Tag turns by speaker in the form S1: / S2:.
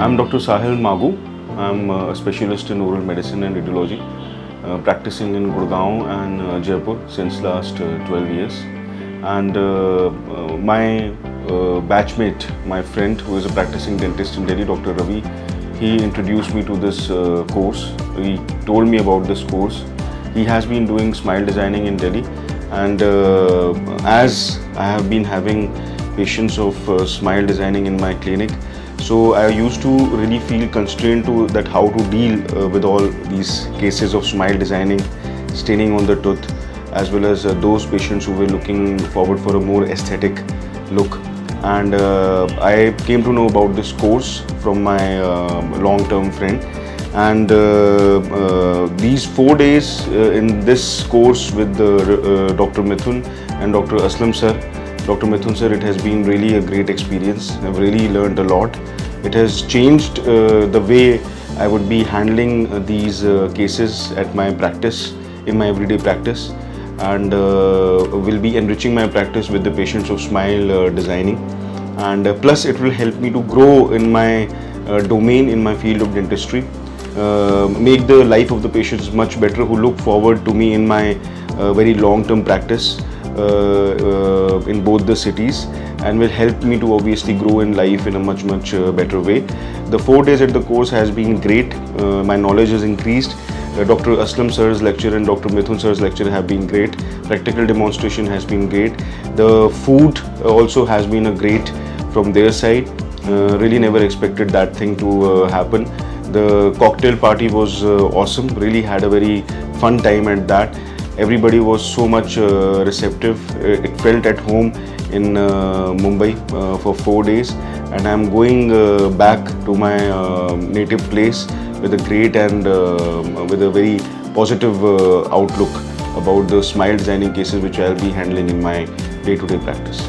S1: I'm Dr. Sahil Maghu. I'm a specialist in oral medicine and radiology, practicing in Gurgaon and Jaipur since last 12 years. And my batchmate, my friend who is a practicing dentist in Delhi, Dr. Ravi, he introduced me to this course. He told me about this course. He has been doing smile designing in Delhi, and as I have been having patients of smile designing in my clinic, so I used to really feel constrained to that how to deal with all these cases of smile designing, staining on the tooth, as well as those patients who were looking forward for a more aesthetic look. And I came to know about this course from my long-term friend, and these 4 days in this course with Dr. Mithun and Dr. Aslam sir. Dr. Mithun sir, it has been really a great experience. I've really learned a lot. It has changed the way I would be handling these cases at my practice, in my everyday practice, and will be enriching my practice with the patients of smile designing. And plus it will help me to grow in my domain, in my field of dentistry, make the life of the patients much better who look forward to me in my very long-term practice in both the cities, and will help me to obviously grow in life in a much better way. The 4 days at the course has been great. My knowledge has increased. Dr. Aslam sir's lecture and Dr. Mithun sir's lecture have been great. Practical demonstration has been great. The food also has been a great from their side. Really never expected that thing to happen. The cocktail party was awesome. Really had a very fun time at that. Everybody was so much receptive. It felt at home in Mumbai for 4 days, and I'm going back to my native place with a great and with a very positive outlook about the smile designing cases which I'll be handling in my day-to-day practice.